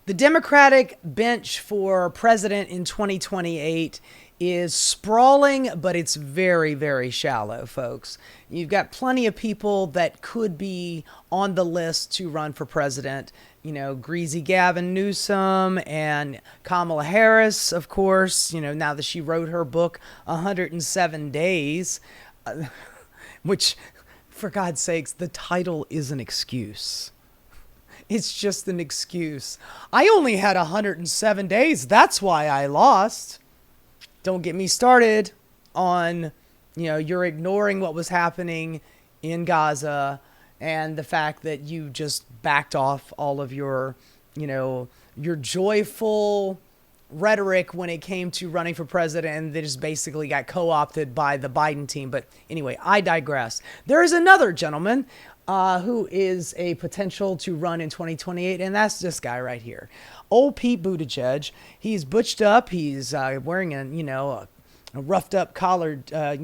The Democratic bench for president in 2028 is sprawling, but it's very, very shallow, folks. You've got plenty of people that could be on the list to run for president. You know, greasy Gavin Newsom and Kamala Harris, of course, you know, now that she wrote her book, 107 Days, which, for God's sakes, the title is an excuse. It's just an excuse. I only had 107 days. That's why I lost. Don't get me started on, you know, you're ignoring what was happening in Gaza and the fact that you just backed off all of your, you know, your joyful rhetoric when it came to running for president, and they just basically got co-opted by the Biden team. But anyway, I digress. There is another gentleman who is a potential to run in 2028, and that's this guy right here. Old Pete Buttigieg. He's butched up. He's wearing a roughed up collared, a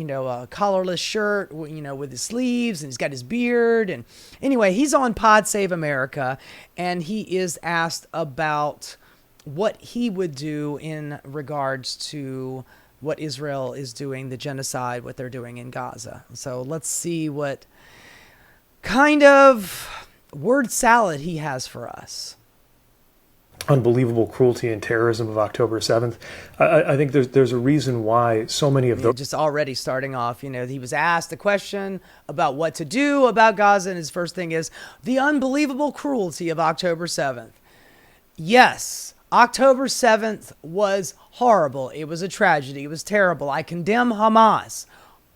collarless shirt, you know, with his sleeves, and he's got his beard. And anyway, he's on Pod Save America, and he is asked about what he would do in regards to what Israel is doing, the genocide, what they're doing in Gaza. So let's see what kind of word salad he has for us. Unbelievable cruelty and terrorism of October 7th. I think there's a reason why so many of those... Just already starting off, you know, he was asked a question about what to do about Gaza, and his first thing is the unbelievable cruelty of October 7th. Yes, October 7th was horrible. It was a tragedy. It was terrible. I condemn Hamas.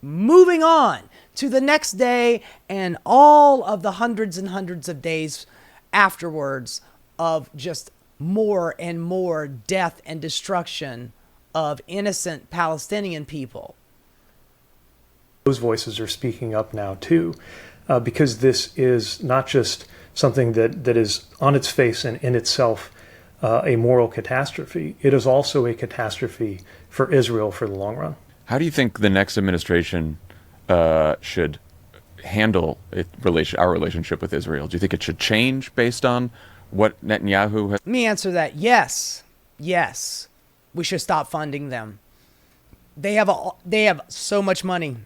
Moving on to the next day and all of the hundreds and hundreds of days afterwards of just more and more death and destruction of innocent Palestinian people. Those voices are speaking up now too, because this is not just something that is on its face and in itself a moral catastrophe. It is also a catastrophe for Israel for the long run. How do you think the next administration should handle our relationship with Israel? Do you think it should change based on what Netanyahu has? Let me answer that. Yes. Yes. We should stop funding them. They have so much money.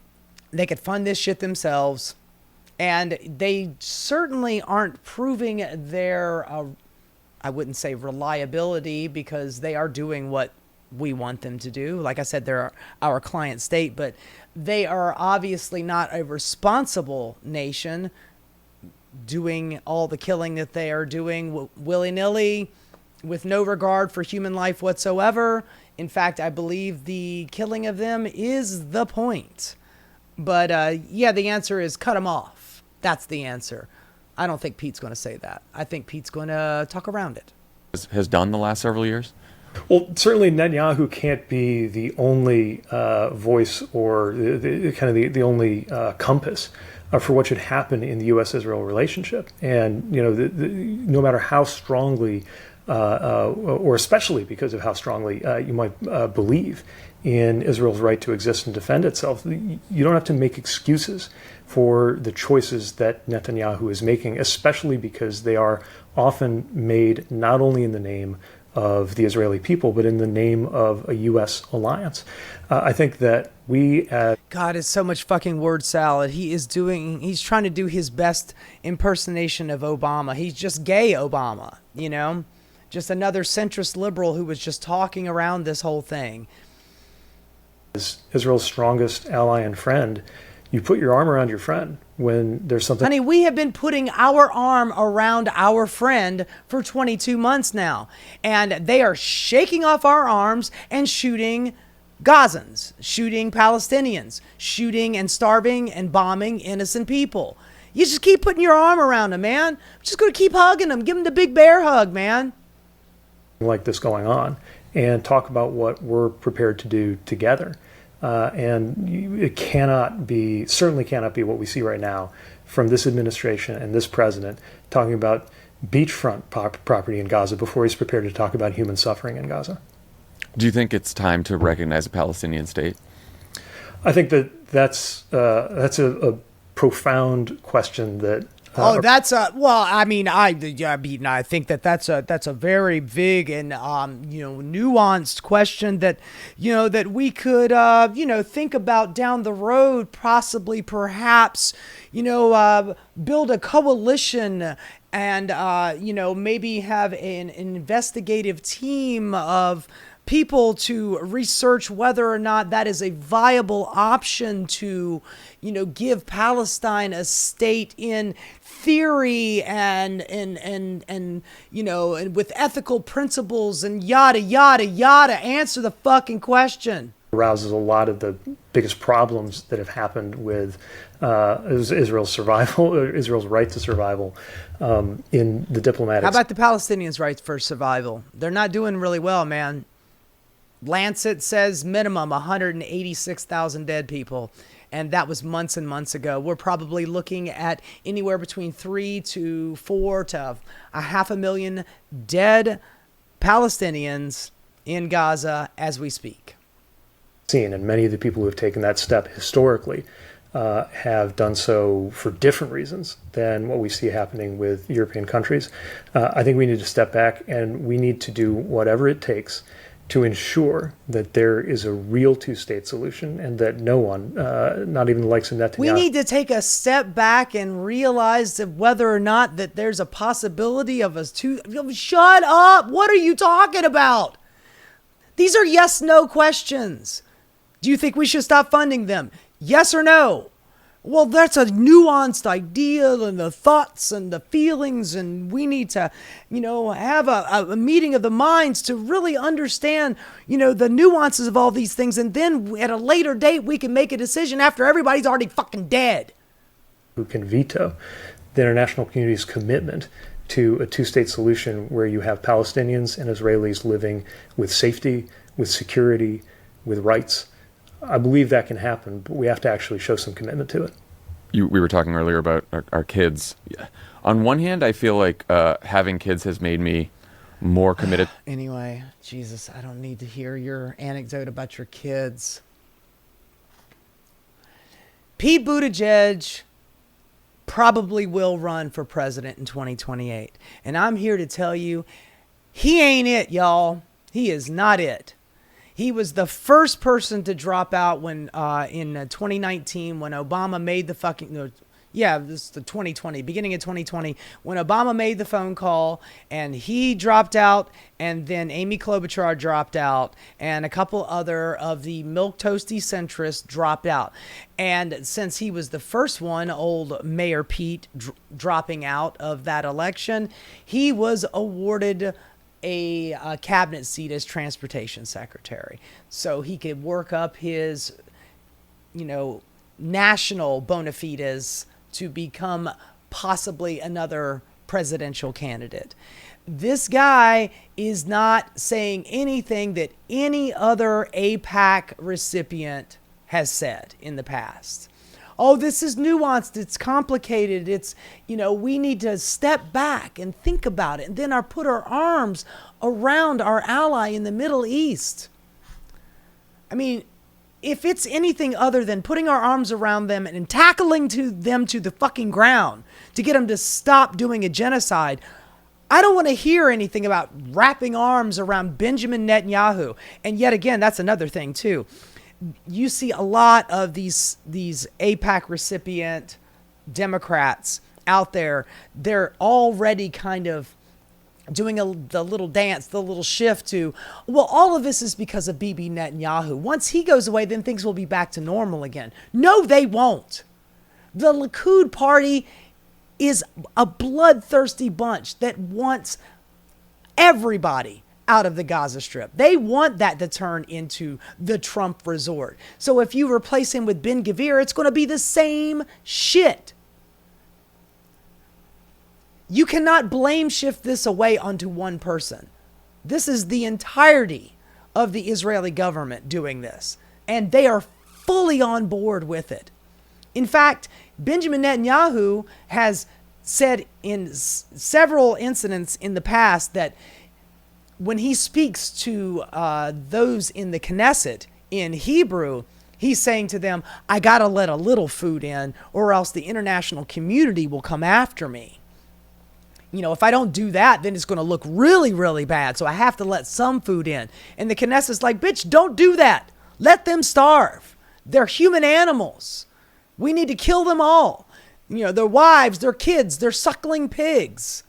They could fund this shit themselves. And they certainly aren't proving their, I wouldn't say reliability, because they are doing what we want them to do. Like I said, they're our client state, but they are obviously not a responsible nation doing all the killing that they are doing willy-nilly with no regard for human life whatsoever. In fact, I believe the killing of them is the point. But yeah, the answer is cut them off. That's the answer. I don't think Pete's going to say that. I think Pete's going to talk around it. Has done the last several years? Well, certainly Netanyahu can't be the only voice or the only compass for what should happen in the U.S.-Israel relationship. And, you know, no matter how strongly, or especially because of how strongly you might believe in Israel's right to exist and defend itself, you don't have to make excuses for the choices that Netanyahu is making, especially because they are often made not only in the name of the Israeli people, but in the name of a U.S. alliance. I think that God, it's so much fucking word salad. He's trying to do his best impersonation of Obama. He's just gay Obama, you know? Just another centrist liberal who was just talking around this whole thing. As Israel's strongest ally and friend, you put your arm around your friend when there's something... Honey, we have been putting our arm around our friend for 22 months now. And they are shaking off our arms and shooting Gazans, shooting Palestinians, shooting and starving and bombing innocent people. You just keep putting your arm around them, man. I'm just going to keep hugging them. Give them the big bear hug, man. Like this going on, and talk about what we're prepared to do together. And it certainly cannot be what we see right now from this administration and this president talking about beachfront property in Gaza before he's prepared to talk about human suffering in Gaza. Do you think it's time to recognize a Palestinian state? I think that's a profound question that Oh, that's a well. I mean, I think that's a very big and nuanced question that that we could think about down the road, possibly, perhaps, build a coalition and maybe have an investigative team of people to research whether or not that is a viable option to, give Palestine a state in theory and with ethical principles and yada, yada, yada. Answer the fucking question. Arouses a lot of the biggest problems that have happened with Israel's survival, Israel's right to survival in the diplomatic. How about the Palestinians' rights for survival? They're not doing really well, man. Lancet says minimum 186,000 dead people. And that was months and months ago. We're probably looking at anywhere between 3 to 4 to 500,000 dead Palestinians in Gaza as we speak. And many of the people who have taken that step historically have done so for different reasons than what we see happening with European countries. I think we need to step back and we need to do whatever it takes to ensure that there is a real two-state solution and that no one, not even the likes of Netanyahu. We need to take a step back and realize that whether or not that there's a possibility of us two. Shut up! What are you talking about? These are yes/no questions. Do you think we should stop funding them? Yes or no? Well, that's a nuanced idea and the thoughts and the feelings, and we need to, have a meeting of the minds to really understand, the nuances of all these things. And then at a later date, we can make a decision after everybody's already fucking dead. Who can veto the international community's commitment to a two-state solution where you have Palestinians and Israelis living with safety, with security, with rights. I believe that can happen, but we have to actually show some commitment to it. We were talking earlier about our kids. On one hand, I feel like having kids has made me more committed. Anyway, Jesus, I don't need to hear your anecdote about your kids. Pete Buttigieg probably will run for president in 2028. And I'm here to tell you, he ain't it, y'all. He is not it. He was the first person to drop out when in 2019 when Obama made the fucking this is the 2020 beginning of 2020 when Obama made the phone call and he dropped out, and then Amy Klobuchar dropped out, and a couple other of the milquetoasty centrists dropped out. And since he was the first one, old Mayor Pete dropping out of that election, he was awarded a cabinet seat as transportation secretary, so he could work up his, national bona fides to become possibly another presidential candidate. This guy is not saying anything that any other AIPAC recipient has said in the past. Oh, this is nuanced. It's complicated. It's, we need to step back and think about it and then put our arms around our ally in the Middle East. I mean, if it's anything other than putting our arms around them and tackling them to the fucking ground to get them to stop doing a genocide, I don't want to hear anything about wrapping arms around Benjamin Netanyahu. And yet again, that's another thing too. You see a lot of these AIPAC recipient Democrats out there. They're already kind of doing the little dance, the little shift to, well, all of this is because of Bibi Netanyahu. Once he goes away, then things will be back to normal again. No, they won't. The Likud party is a bloodthirsty bunch that wants everybody out of the Gaza Strip. They want that to turn into the Trump resort. So if you replace him with Ben Gvir, it's going to be the same shit. You cannot blame shift this away onto one person. This is the entirety of the Israeli government doing this, and they are fully on board with it. In fact, Benjamin Netanyahu has said in several incidents in the past that when he speaks to those in the Knesset in Hebrew, He's saying to them, I got to let a little food in or else the international community will come after me. You know, if I don't do that, then it's going to look really, really bad. So I have to let some food in. And the Knesset's like, bitch, don't do that. Let them starve. They're human animals. We need to kill them all. You know, their wives, their kids, their suckling pigs.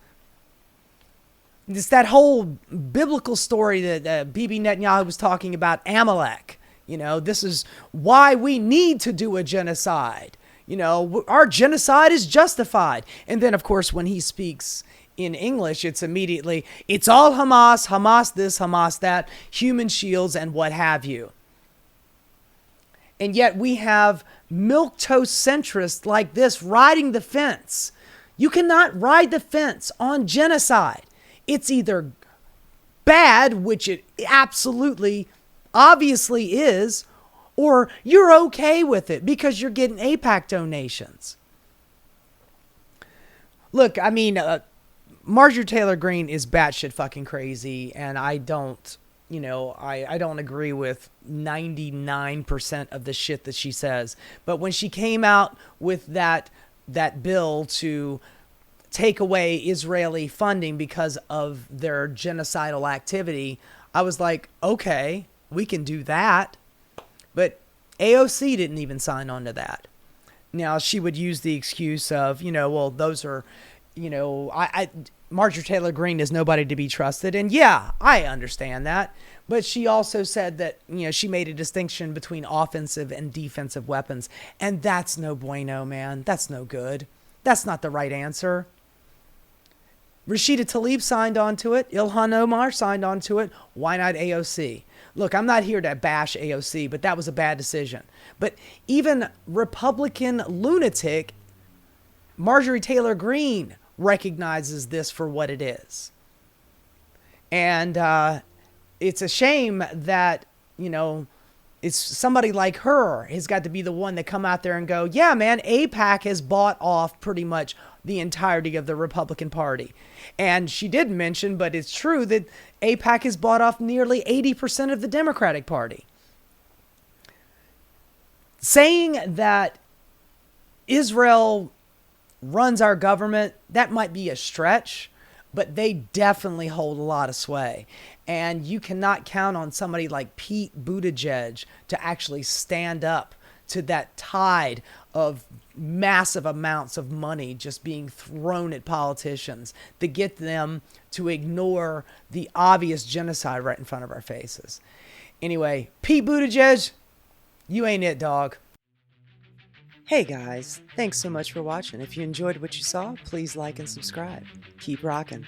It's that whole biblical story that Bibi Netanyahu was talking about, Amalek. You know, this is why we need to do a genocide. You know, our genocide is justified. And then, of course, when he speaks in English, it's immediately, it's all Hamas, Hamas this, Hamas that, human shields and what have you. And yet we have milquetoast centrists like this riding the fence. You cannot ride the fence on genocide. It's either bad, which it absolutely, obviously is, or you're okay with it because you're getting AIPAC donations. Look, I mean, Marjorie Taylor Greene is batshit fucking crazy, and I don't agree with 99% of the shit that she says. But when she came out with that bill to take away Israeli funding because of their genocidal activity, I was like, okay, we can do that. But AOC didn't even sign on to that. Now, she would use the excuse of, well, those are, Marjorie Taylor Greene is nobody to be trusted. And yeah, I understand that. But she also said that, she made a distinction between offensive and defensive weapons. And that's no bueno, man. That's no good. That's not the right answer. Rashida Tlaib signed on to it. Ilhan Omar signed on to it. Why not AOC? Look, I'm not here to bash AOC, but that was a bad decision. But even Republican lunatic Marjorie Taylor Greene recognizes this for what it is. And it's a shame that, it's somebody like her has got to be the one that come out there and go, yeah, man, AIPAC has bought off pretty much the entirety of the Republican Party. And she did mention, but it's true, that AIPAC has bought off nearly 80% of the Democratic Party. Saying that Israel runs our government, that might be a stretch, but they definitely hold a lot of sway. And you cannot count on somebody like Pete Buttigieg to actually stand up to that tide of massive amounts of money just being thrown at politicians to get them to ignore the obvious genocide right in front of our faces. Anyway, Pete Buttigieg, you ain't it, dog. Hey guys, thanks so much for watching. If you enjoyed what you saw, please like and subscribe. Keep rocking.